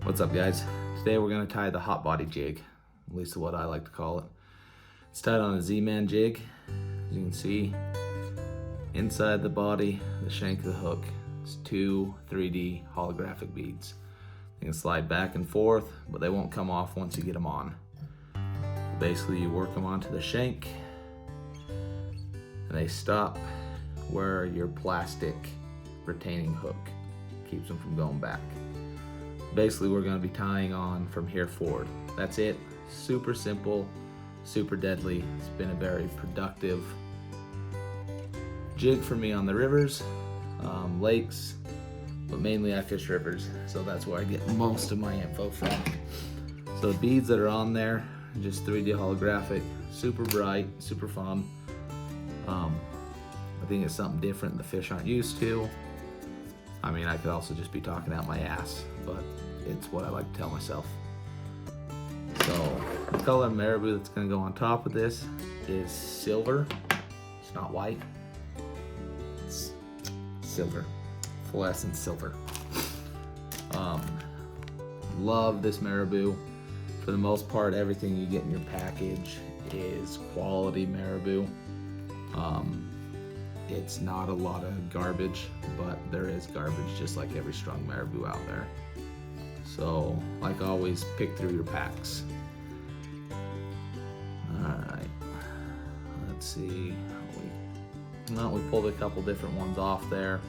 What's up, guys? Today we're going to tie the hot body jig, at least what I like to call it. It's tied on a Z-man jig. As you can see, inside the body, the shank of the hook, is two 3D holographic beads. You can slide back and forth, but they won't come off once you get them on. Basically, you work them onto the shank, and they stop where your plastic retaining hook keeps them from going back. Basically, we're going to be tying on from here forward. That's it. Super simple, super deadly. It's been a very productive jig for me on the rivers, lakes, but mainly I fish rivers, so that's where I get most of my info from. So the beads that are on there, just 3D holographic, super bright, super fun. I think it's something different the fish aren't used to. I mean, I could also just be talking out my ass, but it's what I like to tell myself. So the color Marabou that's gonna go on top of this is silver. It's not white, it's silver, fluorescent silver. Love this Marabou. For the most part, everything you get in your package is quality Marabou. It's not a lot of garbage, but there is garbage just like every strung Marabou out there. So, like always, pick through your packs. Alright, let's see. We pulled a couple different ones off there.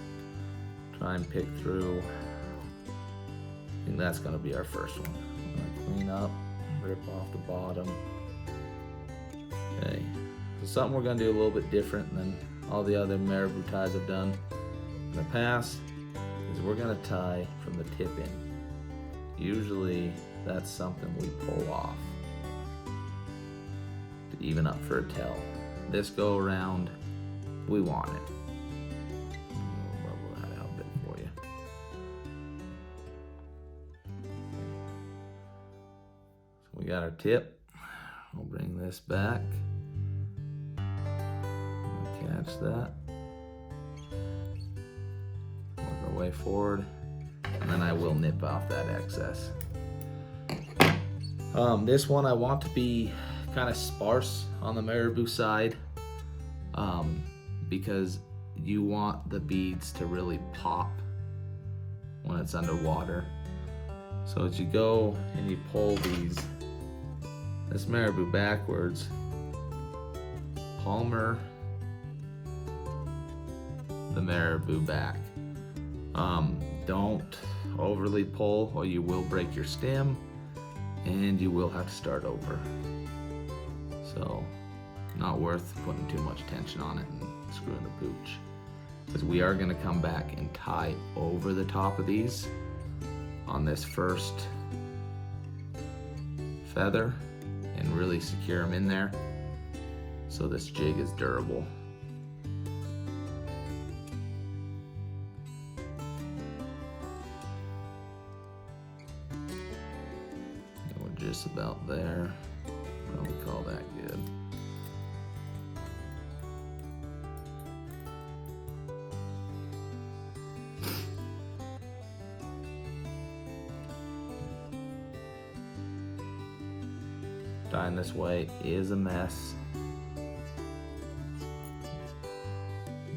Try and pick through. I think that's going to be our first one. I'm going to clean up, rip off the bottom. Okay, so something we're going to do a little bit different than all the other Marabou ties I've done in the past is we're going to tie from the tip in. Usually that's something we pull off to even up for a tail. This go around, we want it. I'll bubble that out a bit for you. So we got our tip. We'll bring this back. Catch that. Work our way forward, and then I will nip off that excess. This one I want to be kind of sparse on the Marabou side, because you want the beads to really pop when it's underwater. So as you go and you pull this Marabou backwards, palmer the Marabou back. Don't overly pull or you will break your stem and you will have to start over. So not worth putting too much tension on it and screwing the pooch, because we are going to come back and tie over the top of these on this first feather and really secure them in there so this jig is durable. Just about there. Probably call that good. Tying this way is a mess.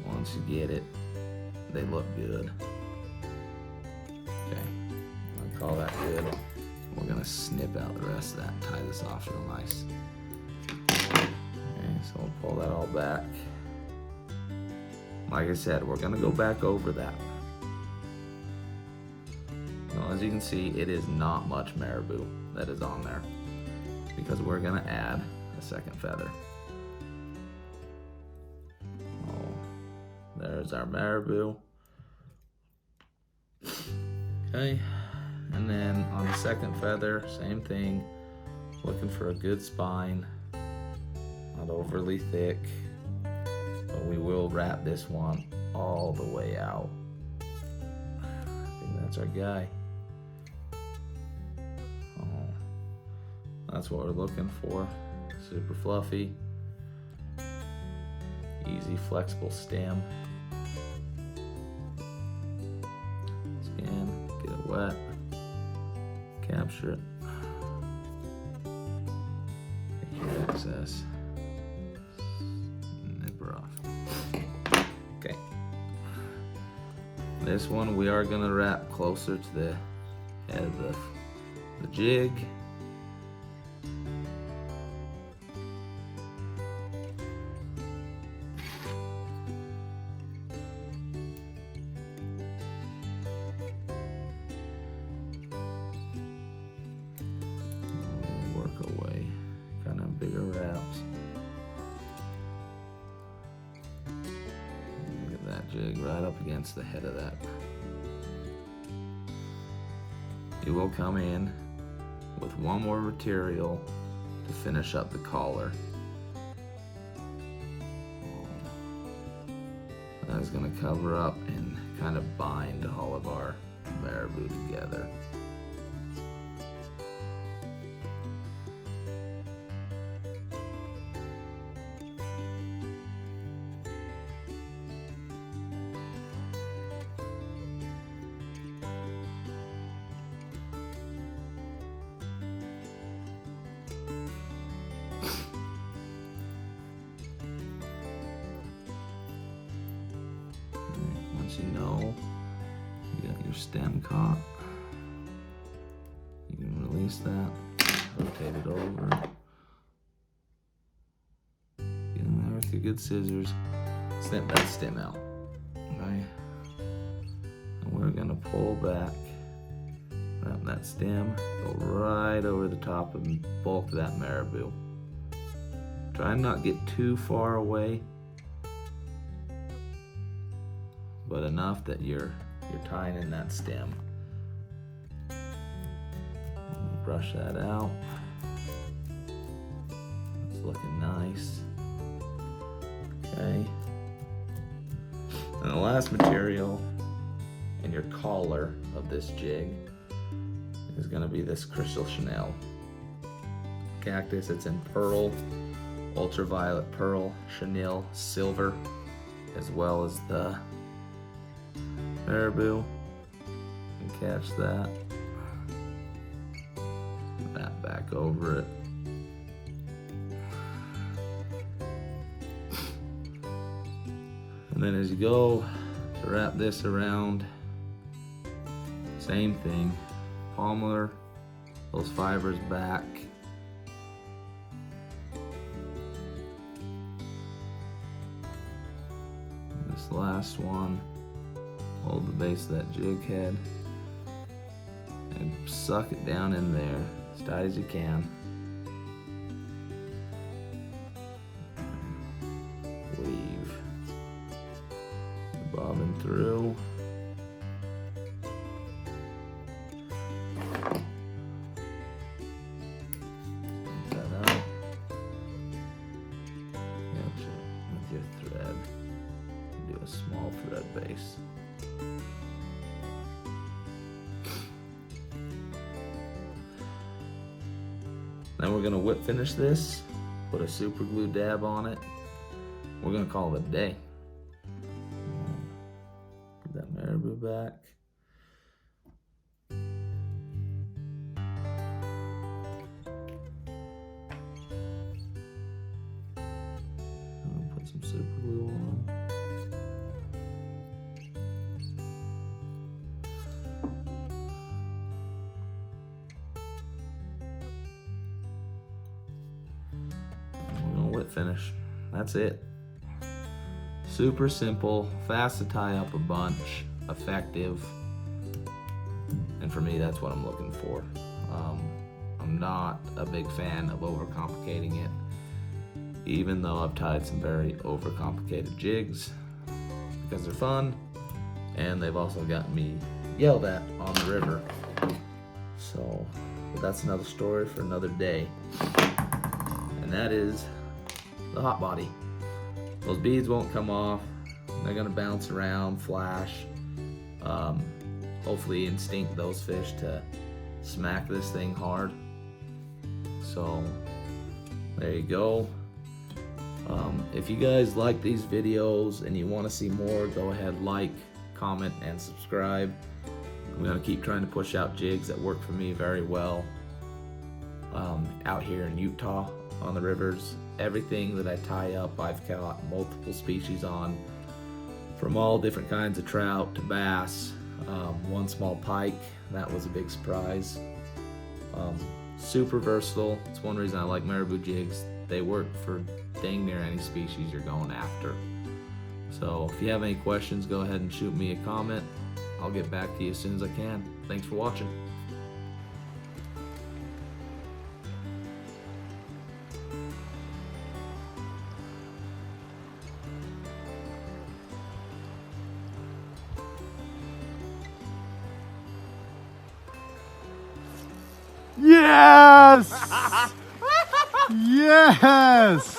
Once you get it, they look good. Okay, I'll call that good. We're gonna snip out the rest of that and tie this off real nice. Okay, so we'll pull that all back. Like I said, we're gonna go back over that. Well, as you can see, it is not much Marabou that is on there because we're gonna add a second feather. Oh, there's our Marabou. Okay. And then on the second feather, same thing, looking for a good spine, not overly thick, but we will wrap this one all the way out. I think that's our guy. Oh, that's what we're looking for. Super fluffy, easy flexible stem. Skin, get it wet. capture it. Take your excess. Nip her off. Okay. This one we are gonna wrap closer to the head of the jig. Work away, kind of bigger wraps. Look at that jig right up against the head of that. You will come in with one more material to finish up the collar. That is going to cover up and kind of bind all of our marabou together. Once you know you got your stem caught, you can release that, rotate it over, get in there with your good scissors, snip that stem out, okay? And we're gonna pull back, wrap that stem, go right over the top and bulk that marabou. Try and not get too far away, but enough that you're tying in that stem. Brush that out. It's looking nice. Okay. And the last material in your collar of this jig is going to be this crystal chenille cactus. It's in pearl, ultraviolet pearl, chenille, silver, as well as the marabou. And catch that. Put that back over it. And then as you go to wrap this around, same thing. Palmar those fibers back. And this last one, hold the base of that jig head and suck it down in there as tight as you can. Weave the bobbin through. That out. Catch it with your thread. Do a small thread base. Then we're gonna whip finish this, put a super glue dab on it. We're gonna call it a day. Get that marabou back. Put some super glue on. Whip finish. That's it. Super simple, fast to tie up a bunch, effective, and for me that's what I'm looking for. I'm not a big fan of overcomplicating it, even though I've tied some very overcomplicated jigs because they're fun and they've also gotten me yelled at on the river. So, but that's another story for another day, and that is the hot body. Those beads won't come off. They're gonna bounce around, flash. Hopefully instinct those fish to smack this thing hard. So there you go. If you guys like these videos and you want to see more, go ahead, like, comment, and subscribe. I'm gonna keep trying to push out jigs that work for me very well. Out here in Utah on the rivers, everything that I tie up, I've caught multiple species on, from all different kinds of trout to bass. One small pike, that was a big surprise. Super versatile. It's one reason I like Marabou jigs. They work for dang near any species you're going after. So if you have any questions, go ahead and shoot me a comment. I'll get back to you as soon as I can. Thanks for watching. Yes! Yes!